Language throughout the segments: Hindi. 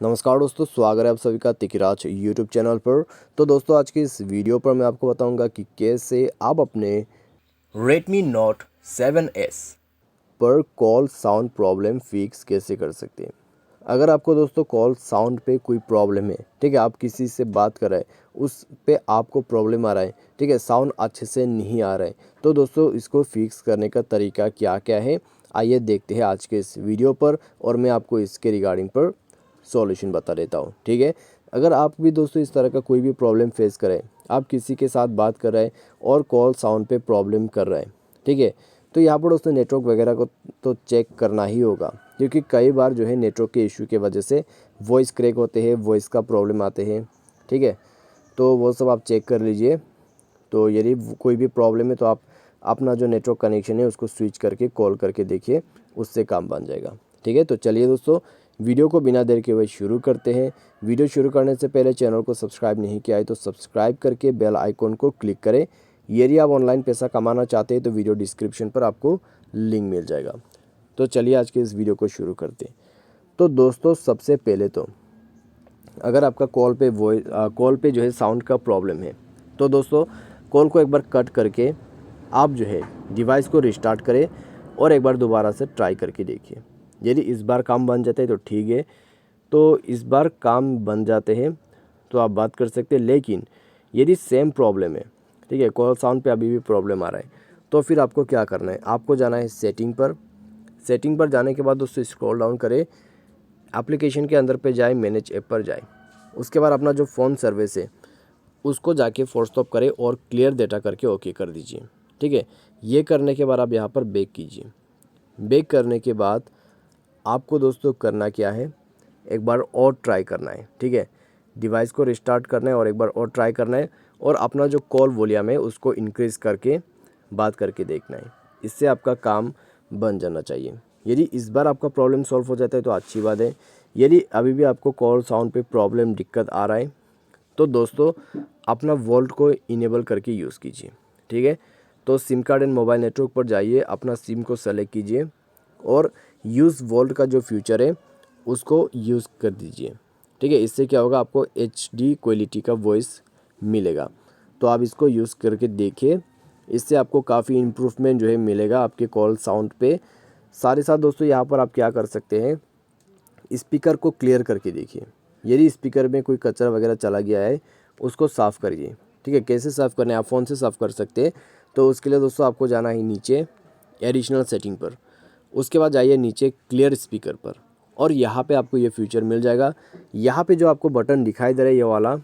नमस्कार दोस्तों, स्वागत है आप सभी का तिकराज यूट्यूब चैनल पर। तो दोस्तों, आज की इस वीडियो पर मैं आपको बताऊंगा कि कैसे आप अपने Redmi Note 7S पर कॉल साउंड प्रॉब्लम फिक्स कैसे कर सकते हैं। अगर आपको दोस्तों कॉल साउंड पे कोई प्रॉब्लम है, ठीक है, आप किसी से बात कर रहे हैं, उस पे आपको प्रॉब्लम आ रहा है, ठीक है, साउंड अच्छे से नहीं आ रहा है, तो दोस्तों इसको फिक्स करने का तरीका क्या क्या है, आइए देखते हैं आज के इस वीडियो पर और मैं आपको इसके रिगार्डिंग पर सॉल्यूशन बता देता हूँ। ठीक है, अगर आप भी दोस्तों इस तरह का कोई भी प्रॉब्लम फेस करें, आप किसी के साथ बात कर रहे हैं और कॉल साउंड पे प्रॉब्लम कर रहे हैं, ठीक है, तो यहाँ पर दोस्तों नेटवर्क वगैरह को तो चेक करना ही होगा, क्योंकि कई बार जो है नेटवर्क के इशू के वजह से वॉइस क्रैक होते हैं, वॉइस का प्रॉब्लम आते हैं, ठीक है, तो वो सब आप चेक कर लीजिए। तो यदि कोई भी प्रॉब्लम है तो आप अपना जो नेटवर्क कनेक्शन है उसको स्विच करके कॉल करके देखिए, उससे काम बन जाएगा। ठीक है, तो चलिए दोस्तों वीडियो को बिना देर के हुए शुरू करते हैं। वीडियो शुरू करने से पहले चैनल को सब्सक्राइब नहीं किया है तो सब्सक्राइब करके बेल आइकॉन को क्लिक करें। यदि आप ऑनलाइन पैसा कमाना चाहते हैं तो वीडियो डिस्क्रिप्शन पर आपको लिंक मिल जाएगा। तो चलिए आज के इस वीडियो को शुरू करते हैं। तो दोस्तों सबसे पहले तो अगर आपका कॉल पे जो है साउंड का प्रॉब्लम है, तो दोस्तों कॉल को एक बार कट करके आप जो है डिवाइस को रिस्टार्ट करें और एक बार दोबारा से ट्राई करके देखिए। यदि इस बार काम बन जाता है तो ठीक है, तो इस बार काम बन जाते हैं तो आप बात कर सकते हैं। लेकिन यदि सेम प्रॉब्लम है, ठीक है, कॉल साउंड पे अभी भी प्रॉब्लम आ रहा है, तो फिर आपको क्या करना है, आपको जाना है सेटिंग पर। सेटिंग पर जाने के बाद दोस्तों स्क्रॉल डाउन करें, एप्लीकेशन के अंदर पे जाए, मैनेज ऐप पर जाए, उसके बाद अपना जो फ़ोन सर्विस है उसको जाके फोर्स स्टॉप करें और क्लियर डेटा करके ओके कर दीजिए। ठीक है, ये करने के बाद आप यहाँ पर बैक कीजिए। बैक करने के बाद आपको दोस्तों करना क्या है, एक बार और ट्राई करना है। ठीक है, डिवाइस को रिस्टार्ट करना है और एक बार और ट्राई करना है और अपना जो कॉल वॉल्यूम है उसको इंक्रीज़ करके बात करके देखना है। इससे आपका काम बन जाना चाहिए। यदि इस बार आपका प्रॉब्लम सॉल्व हो जाता है तो अच्छी बात है। यदि अभी भी आपको कॉल साउंड पे प्रॉब्लम दिक्कत आ रहा है तो दोस्तों अपना वोल्ट को इनेबल करके यूज़ कीजिए। ठीक है, तो SIM card and mobile network पर जाइए, अपना सिम को सेलेक्ट कीजिए और यूज़ वोल्ट का जो फीचर है उसको यूज़ कर दीजिए। ठीक है, इससे क्या होगा, आपको HD क्वालिटी का वॉइस मिलेगा। तो आप इसको यूज़ करके देखिए, इससे आपको काफ़ी इम्प्रूवमेंट जो है मिलेगा आपके कॉल साउंड पे। साथ ही साथ दोस्तों यहाँ पर आप क्या कर सकते हैं, स्पीकर को क्लियर करके देखिए। यदि स्पीकर में कोई कचरा वगैरह चला गया है उसको साफ़ करिए। ठीक है, कैसे साफ़ करना है, आप फ़ोन से साफ़ कर सकते हैं। तो उसके लिए दोस्तों आपको जाना है नीचे एडिशनल सेटिंग पर, उसके बाद जाइए नीचे क्लियर स्पीकर पर और यहाँ पे आपको ये फीचर मिल जाएगा। यहाँ पे जो आपको बटन दिखाई दे रहा है ये वाला,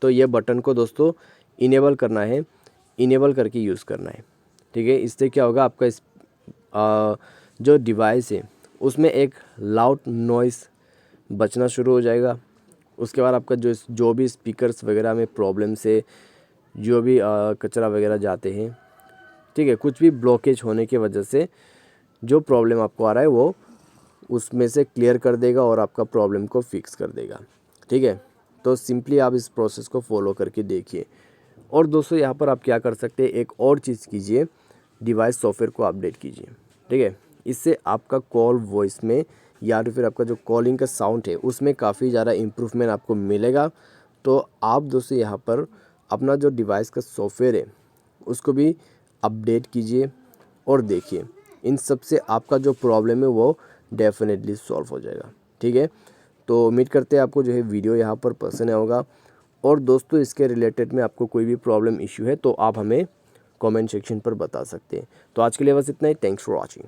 तो ये बटन को दोस्तों इनेबल करना है, इनेबल करके यूज़ करना है। ठीक है, इससे क्या होगा, आपका जो डिवाइस है उसमें एक लाउड नॉइस बचना शुरू हो जाएगा। उसके बाद आपका जो भी स्पीकर्स वगैरह में प्रॉब्लम से जो भी कचरा वगैरह जाते हैं, ठीक है, कुछ भी ब्लॉकेज होने की वजह से जो प्रॉब्लम आपको आ रहा है वो उसमें से क्लियर कर देगा और आपका प्रॉब्लम को फिक्स कर देगा। ठीक है, तो सिंपली आप इस प्रोसेस को फॉलो करके देखिए। और दोस्तों यहाँ पर आप क्या कर सकते हैं, एक और चीज़ कीजिए, डिवाइस सॉफ्टवेयर को अपडेट कीजिए। ठीक है, इससे आपका कॉल वॉइस में या तो फिर आपका जो कॉलिंग का साउंड है उसमें काफ़ी ज़्यादा इम्प्रूवमेंट आपको मिलेगा। तो आप दोस्तों यहाँ पर अपना जो डिवाइस का सॉफ्टवेयर है उसको भी अपडेट कीजिए और देखिए, इन सब से आपका जो प्रॉब्लम है वो डेफिनेटली सॉल्व हो जाएगा। ठीक है, तो उम्मीद करते हैं आपको जो है वीडियो यहाँ पर पसंद आया होगा। और दोस्तों इसके रिलेटेड में आपको कोई भी प्रॉब्लम इशू है तो आप हमें कमेंट सेक्शन पर बता सकते हैं। तो आज के लिए बस इतना ही। Thanks for watching.